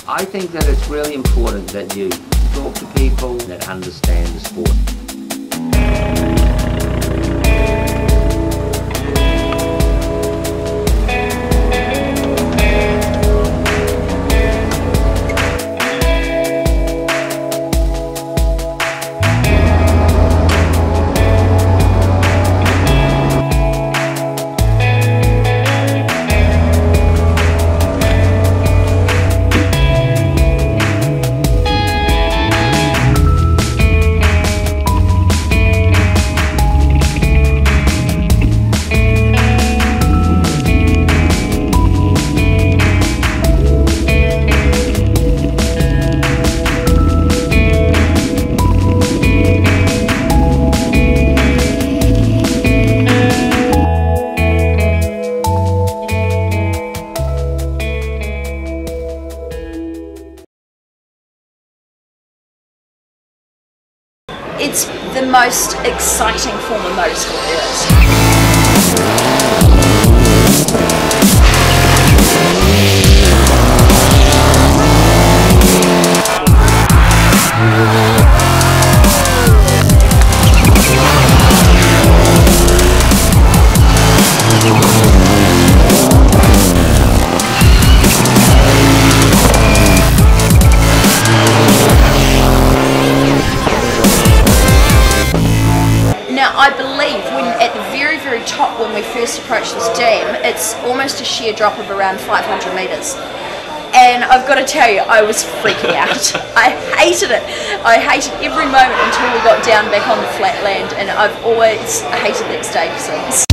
I think that it's really important that you talk to people that understand the sport. It's the most exciting form of motorsport there is. I believe at the very, very top when we first approached this dam, it's almost a sheer drop of around 500 metres. And I've got to tell you, I was freaking out. I hated it. I hated every moment until we got down back on the flat land, and I've always hated that stage since.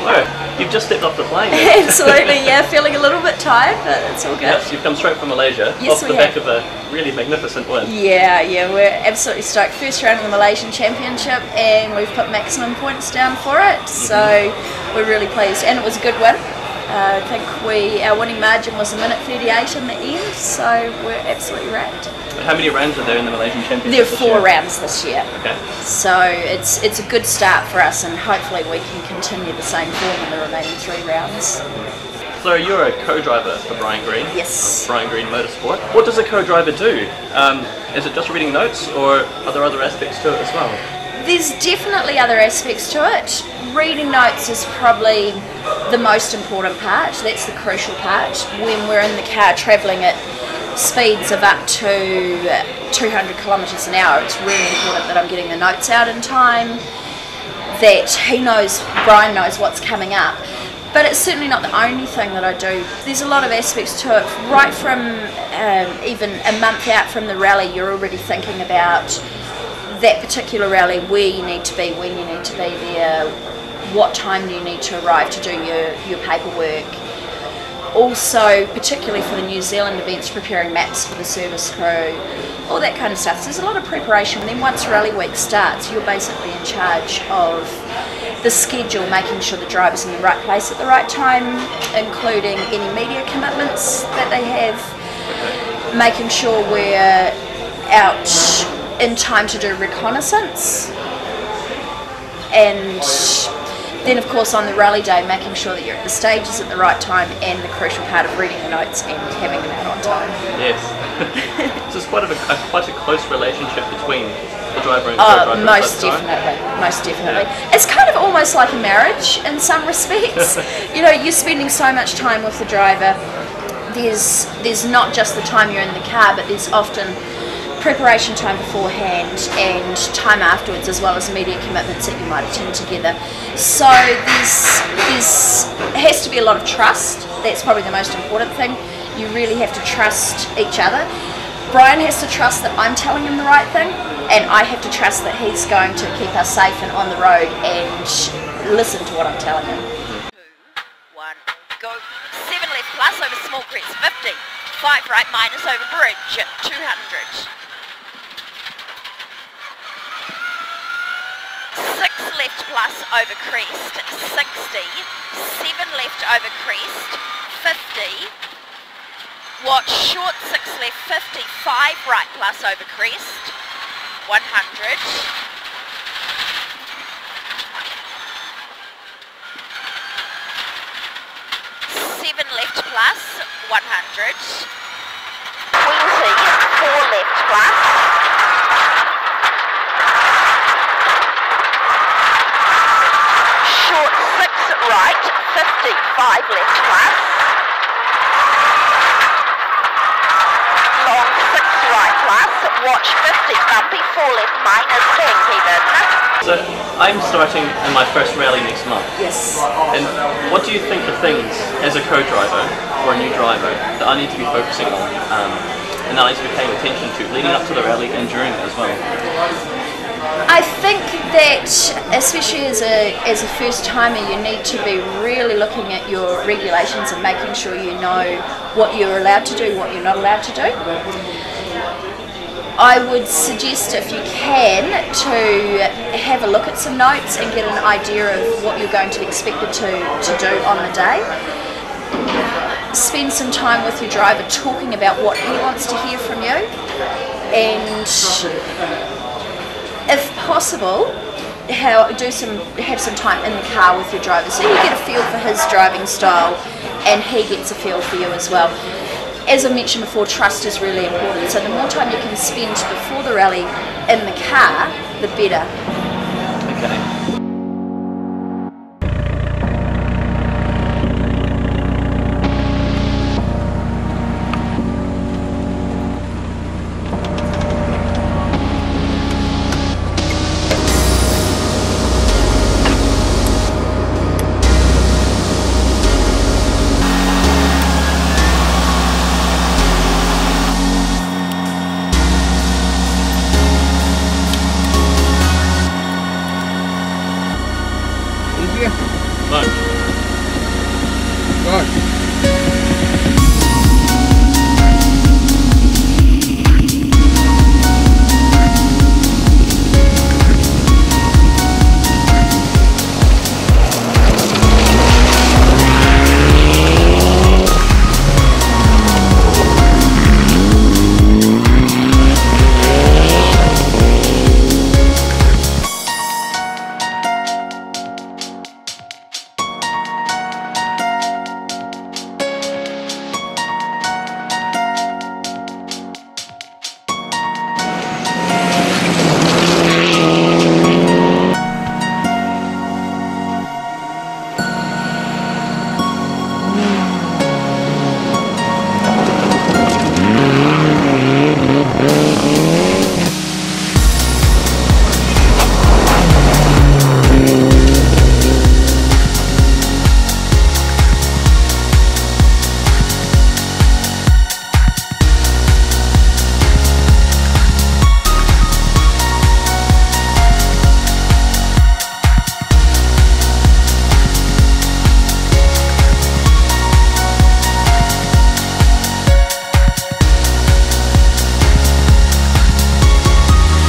Fleur, you've just stepped off the plane. Absolutely, yeah, feeling a little bit tired, but it's all good. Yes, you've come straight from Malaysia, yes, off the back of a really magnificent win. Yeah, we're absolutely stoked. First round of the Malaysian Championship, and we've put maximum points down for it, so we're really pleased. And it was a good win. I think our winning margin was 1:38 in the end, so we're absolutely wrapped. How many rounds are there in the Malaysian Championship? There are 4 rounds this year. Okay. So it's a good start for us, and hopefully we can continue the same form in the remaining 3 rounds. Fleur, you're a co-driver for Brian Green. Yes. Brian Green Motorsport. What does a co-driver do? Is it just reading notes, or are there other aspects to it as well? There's definitely other aspects to it. Reading notes is probably the most important part. That's the crucial part. When we're in the car travelling at speeds of up to 200 kilometres an hour, it's really important that I'm getting the notes out in time, that Brian knows what's coming up. But it's certainly not the only thing that I do. There's a lot of aspects to it. Right from even a month out from the rally, you're already thinking about that particular rally, where you need to be, when you need to be there, what time do you need to arrive to do your paperwork. Also, particularly for the New Zealand events, preparing maps for the service crew, all that kind of stuff. So there's a lot of preparation. And then once rally week starts, you're basically in charge of the schedule, making sure the driver's in the right place at the right time, including any media commitments that they have, making sure we're out in time to do reconnaissance, and then of course on the rally day making sure that you're at the stages at the right time, and the crucial part of reading the notes and having them out on time. Yes. So it's quite a close relationship between the driver and co-driver. Most definitely. Yeah. It's kind of almost like a marriage in some respects. You know, you're spending so much time with the driver. There's not just the time you're in the car, but there's often preparation time beforehand and time afterwards, as well as media commitments that you might attend together. So there has to be a lot of trust. That's probably the most important thing. You really have to trust each other. Brian has to trust that I'm telling him the right thing, and I have to trust that he's going to keep us safe and on the road and listen to what I'm telling him. 2, 1, go. 7 left plus over small crest, 50. 5 right minus over bridge, 200. 6 left plus over crest, 60. 7 left over crest, 50. Watch short 6 left, 50. 5 right plus over crest, 100. 6 7 left plus, 100. 20, 4 left plus. Short 6 right, 50, 5 left plus. Long 6 right plus, watch 50, bumpy, 4 left minus, thank even. So I'm starting in my first rally next month. Yes. And what do you think the things as a co-driver or a new driver that I need to be focusing on and that I need to be paying attention to leading up to the rally and during it as well? I think that, especially as a first timer, you need to be really looking at your regulations and making sure you know what you're allowed to do, what you're not allowed to do. I would suggest, if you can, to have a look at some notes and get an idea of what you're going to be expected to do on the day. Spend some time with your driver talking about what he wants to hear from you, and if possible, have some time in the car with your driver so you get a feel for his driving style and he gets a feel for you as well. As I mentioned before, trust is really important, so the more time you can spend before the rally in the car, the better. Okay.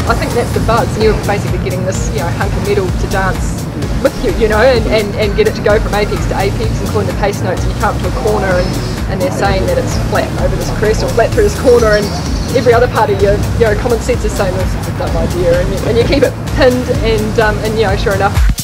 I think that's the buzz. You're basically getting this, hunk of metal to dance with you, and get it to go from apex to apex, including the pace notes. And you come up to a corner and they're saying that it's flat over this crest or flat through this corner, and every other part of your common sense is saying this is a dumb idea, and you keep it pinned, and sure enough.